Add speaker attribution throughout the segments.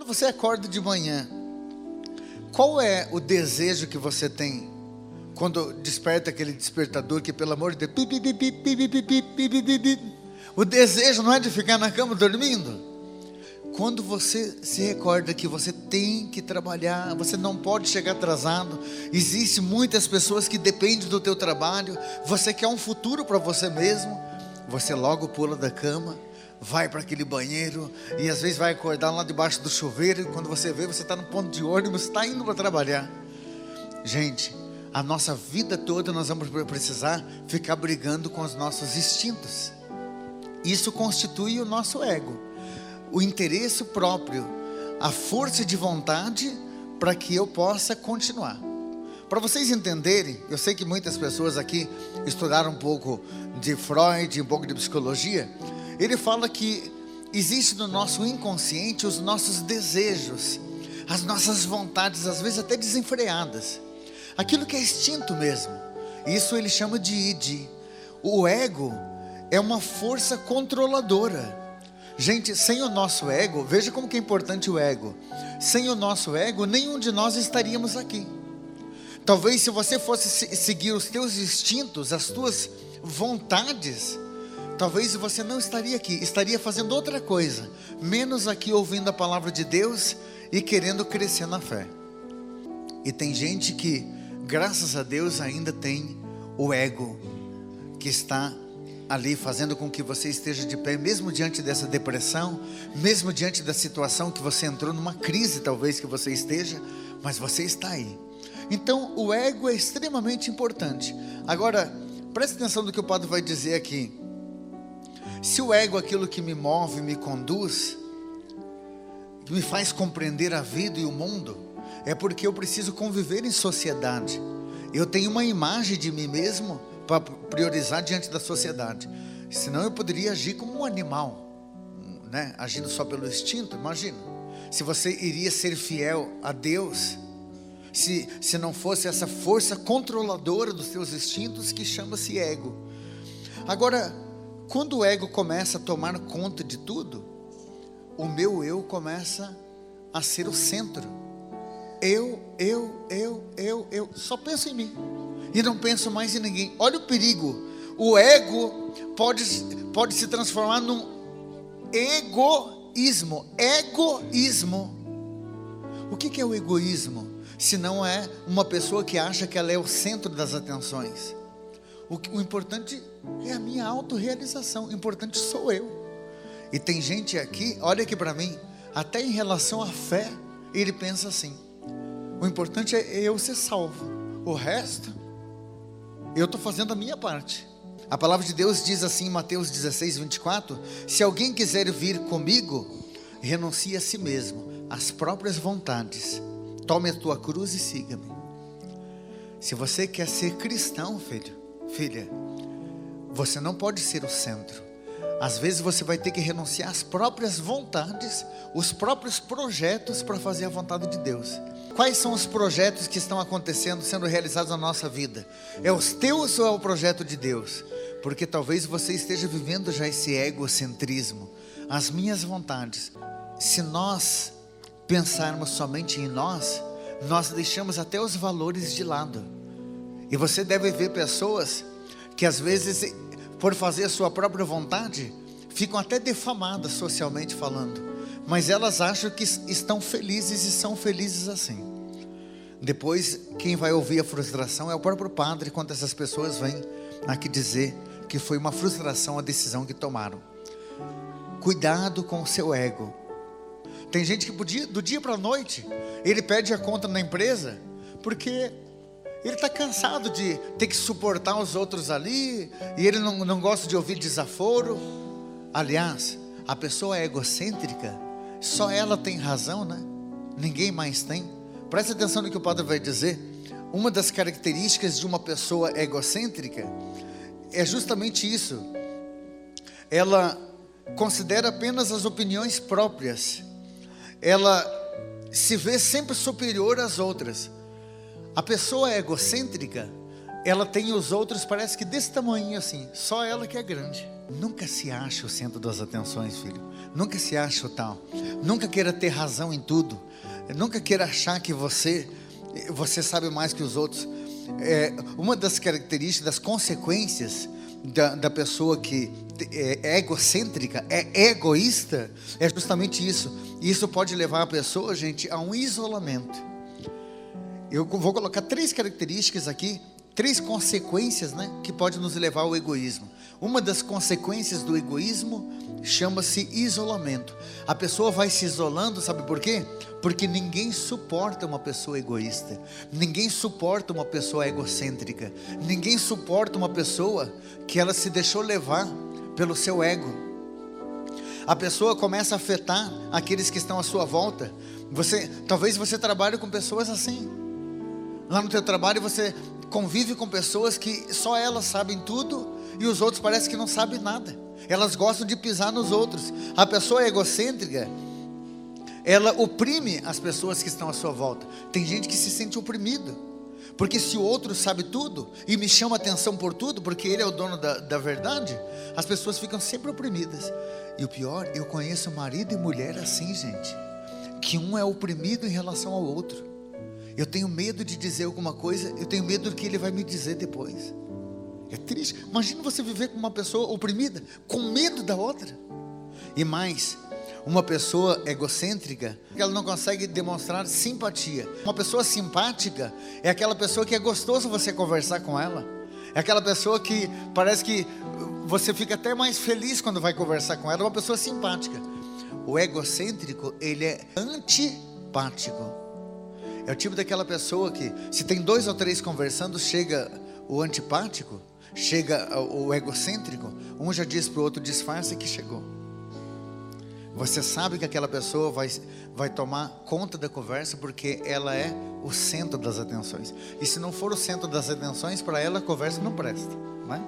Speaker 1: Quando você acorda de manhã, qual é o desejo que você tem quando desperta aquele despertador que, pelo amor de Deus, o desejo não é de ficar na cama dormindo? Quando você se recorda que você tem que trabalhar, você não pode chegar atrasado, existem muitas pessoas que dependem do teu trabalho, você quer um futuro para você mesmo, você logo pula da cama, vai para aquele banheiro e às vezes vai acordar lá debaixo do chuveiro e quando você vê, você está no ponto de ônibus, está indo para trabalhar. Gente, a nossa vida toda nós vamos precisar ficar brigando com os nossos instintos. Isso constitui o nosso ego, o interesse próprio, a força de vontade para que eu possa continuar. Para vocês entenderem, eu sei que muitas pessoas aqui estudaram um pouco de Freud, um pouco de psicologia. Ele fala que existe no nosso inconsciente os nossos desejos, as nossas vontades, às vezes até desenfreadas, aquilo que é instinto mesmo. Isso ele chama de id. O ego é uma força controladora. Gente, sem o nosso ego, veja como que é importante o ego. Sem o nosso ego, nenhum de nós estaríamos aqui. Talvez se você fosse seguir os teus instintos, as tuas vontades, talvez você não estaria aqui, estaria fazendo outra coisa, menos aqui ouvindo a palavra de Deus e querendo crescer na fé. E tem gente que, graças a Deus, ainda tem o ego que está ali fazendo com que você esteja de pé, mesmo diante dessa depressão, mesmo diante da situação que você entrou, numa crise talvez que você esteja, mas você está aí. Então o ego é extremamente importante. Agora, preste atenção no que o padre vai dizer aqui. Se o ego é aquilo que me move, me conduz, que me faz compreender a vida e o mundo, é porque eu preciso conviver em sociedade. Eu tenho uma imagem de mim mesmo para priorizar diante da sociedade. Senão eu poderia agir como um animal, né? Agindo só pelo instinto. Imagina, se você iria ser fiel a Deus, se não fosse essa força controladora dos seus instintos que chama-se ego. Agora, quando o ego começa a tomar conta de tudo, o meu eu começa a ser o centro. Eu, só penso em mim e não penso mais em ninguém. Olha o perigo. O ego pode se transformar num egoísmo. O que é o egoísmo? Se não é uma pessoa que acha que ela é o centro das atenções. O importante é a minha autorrealização. O importante sou eu. E tem gente aqui, olha aqui para mim, até em relação à fé, ele pensa assim: o importante é eu ser salvo, o resto eu estou fazendo a minha parte. A palavra de Deus diz assim em Mateus 16, 24: se alguém quiser vir comigo, renuncie a si mesmo, às próprias vontades, tome a tua cruz e siga-me. Se você quer ser cristão, filho, filha, você não pode ser o centro. Às vezes você vai ter que renunciar às próprias vontades, os próprios projetos para fazer a vontade de Deus. Quais são os projetos que estão acontecendo, sendo realizados na nossa vida? É os teus ou é o projeto de Deus? Porque talvez você esteja vivendo já esse egocentrismo, as minhas vontades. Se nós pensarmos somente em nós, nós deixamos até os valores de lado. E você deve ver pessoas que às vezes, por fazer a sua própria vontade, ficam até defamadas socialmente falando, mas elas acham que estão felizes e são felizes assim. Depois, quem vai ouvir a frustração é o próprio padre, quando essas pessoas vêm aqui dizer que foi uma frustração a decisão que tomaram. Cuidado com o seu ego. Tem gente que do dia para a noite, ele pede a conta na empresa, porque ele está cansado de ter que suportar os outros ali, e ele não gosta de ouvir desaforo. Aliás, a pessoa é egocêntrica, só ela tem razão, né? Ninguém mais tem. Presta atenção no que o padre vai dizer. Uma das características de uma pessoa egocêntrica é justamente isso. Ela considera apenas as opiniões próprias. Ela se vê sempre superior às outras. A pessoa egocêntrica, ela tem os outros, parece que desse tamanho assim, só ela que é grande. Nunca se acha o centro das atenções, filho. Nunca se ache o tal. Nunca queira ter razão em tudo. Nunca queira achar que você sabe mais que os outros. Uma das características, das consequências da pessoa que é egocêntrica, é egoísta, é justamente isso. E isso pode levar a pessoa, gente, a um isolamento. Eu vou colocar 3 características aqui, 3 consequências, né, que pode nos levar ao egoísmo. Uma das consequências do egoísmo chama-se isolamento. A pessoa vai se isolando, sabe por quê? Porque ninguém suporta uma pessoa egoísta. Ninguém suporta uma pessoa egocêntrica. Ninguém suporta uma pessoa que ela se deixou levar pelo seu ego. A pessoa começa a afetar aqueles que estão à sua volta. Talvez você trabalhe com pessoas assim. Lá no teu trabalho você convive com pessoas que só elas sabem tudo e os outros parecem que não sabem nada. Elas gostam de pisar nos outros. A pessoa egocêntrica, ela oprime as pessoas que estão à sua volta. Tem gente que se sente oprimido, porque se o outro sabe tudo e me chama atenção por tudo, porque ele é o dono da verdade, as pessoas ficam sempre oprimidas. E o pior, eu conheço marido e mulher assim, gente, que um é oprimido em relação ao outro. Eu tenho medo de dizer alguma coisa, eu tenho medo do que ele vai me dizer depois. É triste. Imagina você viver com uma pessoa oprimida, com medo da outra. E mais, uma pessoa egocêntrica, ela não consegue demonstrar simpatia. Uma pessoa simpática é aquela pessoa que é gostoso você conversar com ela. É aquela pessoa que parece que você fica até mais feliz quando vai conversar com ela. É uma pessoa simpática. O egocêntrico, ele é antipático. É o tipo daquela pessoa que, se tem 2 ou 3 conversando, chega o antipático, chega o egocêntrico, um já diz para o outro, disfarça que chegou. Você sabe que aquela pessoa vai tomar conta da conversa, porque ela é o centro das atenções. E se não for o centro das atenções, para ela a conversa não presta, não é?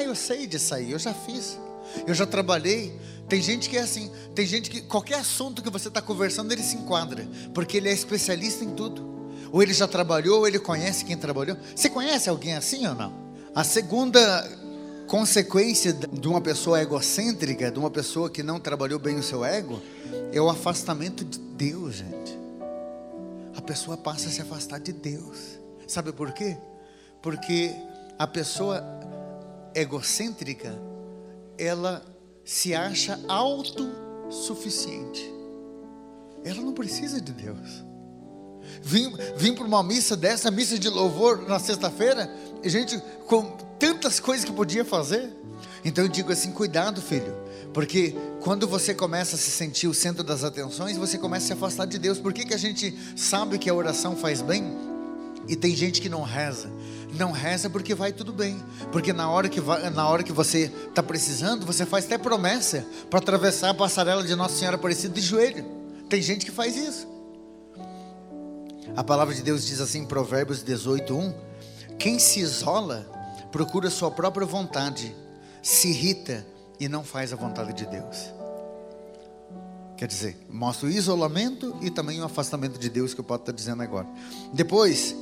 Speaker 1: Eu sei disso aí, eu já fiz, eu já trabalhei. Tem gente que é assim, tem gente que qualquer assunto que você está conversando, ele se enquadra, porque ele é especialista em tudo. Ou ele já trabalhou, ou ele conhece quem trabalhou. Você conhece alguém assim ou não? A segunda consequência de uma pessoa egocêntrica, de uma pessoa que não trabalhou bem o seu ego, é o afastamento de Deus, gente. A pessoa passa a se afastar de Deus. Sabe por quê? Porque a pessoa egocêntrica, ela se acha autossuficiente. Ela não precisa de Deus. Vim para uma missa dessa, missa de louvor na sexta-feira, e gente com tantas coisas que podia fazer. Então eu digo assim, cuidado, filho, porque quando você começa a se sentir o centro das atenções, você começa a se afastar de Deus. Por que a gente sabe que a oração faz bem? E tem gente que não reza. Não reza porque vai tudo bem. Porque na hora que você está precisando, você faz até promessa para atravessar a passarela de Nossa Senhora Aparecida de joelho. Tem gente que faz isso. A palavra de Deus diz assim em Provérbios 18:1: quem se isola procura sua própria vontade, se irrita e não faz a vontade de Deus. Quer dizer, mostra o isolamento e também o afastamento de Deus, que eu posso estar dizendo agora. Depois,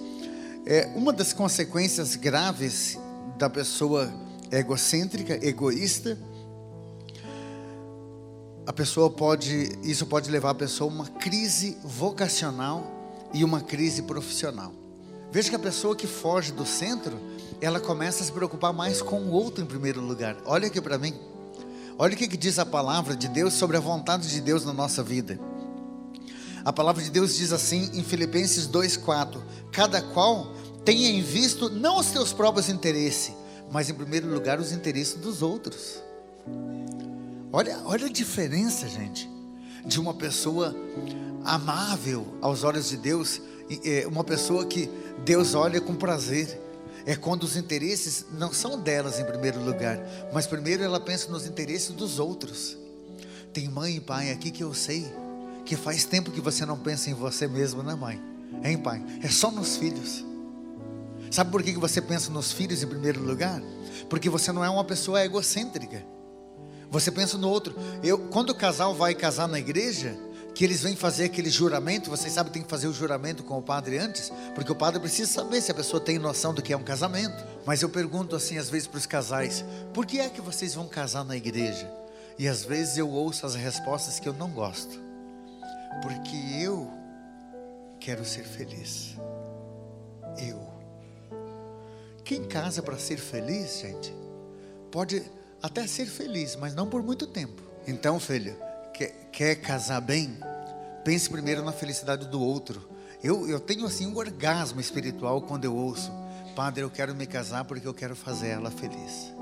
Speaker 1: uma das consequências graves da pessoa egocêntrica, egoísta, isso pode levar a pessoa a uma crise vocacional e uma crise profissional. Veja que a pessoa que foge do centro, ela começa a se preocupar mais com o outro em primeiro lugar. Olha aqui para mim. Olha o que diz a palavra de Deus sobre a vontade de Deus na nossa vida. A palavra de Deus diz assim em Filipenses 2:4: cada qual tenha em vista não os teus próprios interesses, mas em primeiro lugar os interesses dos outros. Olha a diferença, gente, de uma pessoa amável aos olhos de Deus, uma pessoa que Deus olha com prazer. É quando os interesses não são delas em primeiro lugar, mas primeiro ela pensa nos interesses dos outros. Tem mãe e pai aqui que eu sei que faz tempo que você não pensa em você mesmo, né, mãe? Hein, pai? É só nos filhos. Sabe por que você pensa nos filhos em primeiro lugar? Porque você não é uma pessoa egocêntrica. Você pensa no outro. Quando o casal vai casar na igreja, que eles vêm fazer aquele juramento, vocês sabem que tem que fazer o juramento com o padre antes, porque o padre precisa saber se a pessoa tem noção do que é um casamento. Mas eu pergunto assim às vezes para os casais: por que é que vocês vão casar na igreja? E às vezes eu ouço as respostas que eu não gosto, porque eu quero ser feliz. Quem casa para ser feliz, gente, pode até ser feliz, mas não por muito tempo. Então, filho, quer casar bem? Pense primeiro na felicidade do outro. Eu tenho assim um orgasmo espiritual quando eu ouço: padre, eu quero me casar porque eu quero fazer ela feliz.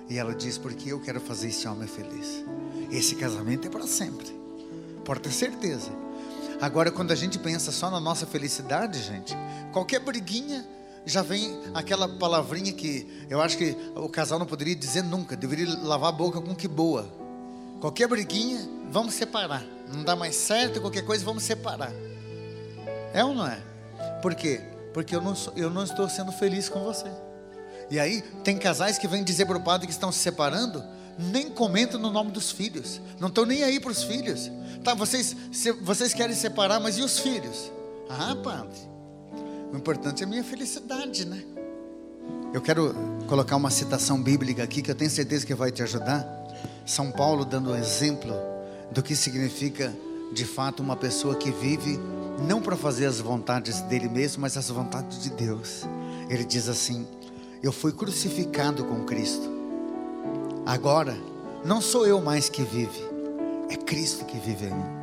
Speaker 1: E ela diz: porque eu quero fazer esse homem feliz. Esse casamento é para sempre, pode ter certeza. Agora, quando a gente pensa só na nossa felicidade, gente, qualquer briguinha já vem aquela palavrinha que eu acho que o casal não poderia dizer nunca, deveria lavar a boca com que boa. Qualquer briguinha, vamos separar. Não dá mais certo, qualquer coisa, vamos separar. É ou não é? Por quê? Porque eu não estou sendo feliz com você. E aí, tem casais que vêm dizer para o padre que estão se separando, nem comentam no nome dos filhos. Não estão nem aí para os filhos. Tá, vocês querem separar, mas e os filhos? Ah, padre, o importante é a minha felicidade, né? Eu quero colocar uma citação bíblica aqui, que eu tenho certeza que vai te ajudar. São Paulo dando um exemplo do que significa de fato uma pessoa que vive não para fazer as vontades dele mesmo, mas as vontades de Deus. Ele diz assim: eu fui crucificado com Cristo. Agora não sou eu mais que vive, é Cristo que vive em mim.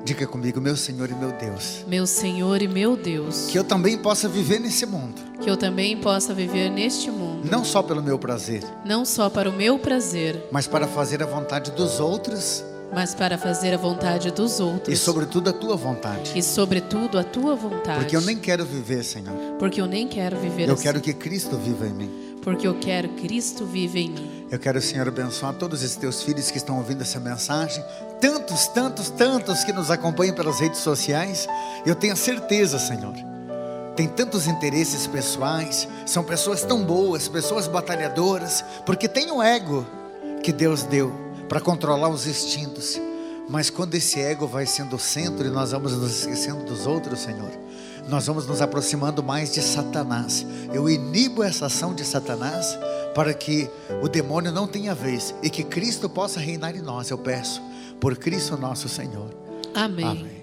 Speaker 1: Diga comigo: meu Senhor e meu Deus.
Speaker 2: Meu Senhor e meu Deus.
Speaker 1: Que eu também possa viver nesse mundo.
Speaker 2: Que eu também possa viver neste mundo.
Speaker 1: Não só pelo meu prazer.
Speaker 2: Não só para o meu prazer.
Speaker 1: Mas para fazer a vontade dos outros.
Speaker 2: Mas para fazer a vontade dos outros.
Speaker 1: E sobretudo a tua vontade.
Speaker 2: E sobretudo a tua vontade.
Speaker 1: Porque eu nem quero viver, Senhor.
Speaker 2: Porque eu nem quero viver
Speaker 1: eu
Speaker 2: assim.
Speaker 1: quero que Cristo viva em mim.
Speaker 2: Porque eu quero Cristo vive em mim.
Speaker 1: Eu quero, Senhor, abençoar todos esses teus filhos que estão ouvindo essa mensagem. Tantos que nos acompanham pelas redes sociais. Eu tenho a certeza, Senhor, tem tantos interesses pessoais. São pessoas tão boas, pessoas batalhadoras, porque tem um ego que Deus deu para controlar os instintos. Mas quando esse ego vai sendo o centro e nós vamos nos esquecendo dos outros, Senhor, nós vamos nos aproximando mais de Satanás. Eu inibo essa ação de Satanás para que o demônio não tenha vez e que Cristo possa reinar em nós. Eu peço por Cristo nosso Senhor.
Speaker 2: Amém.
Speaker 1: Amém.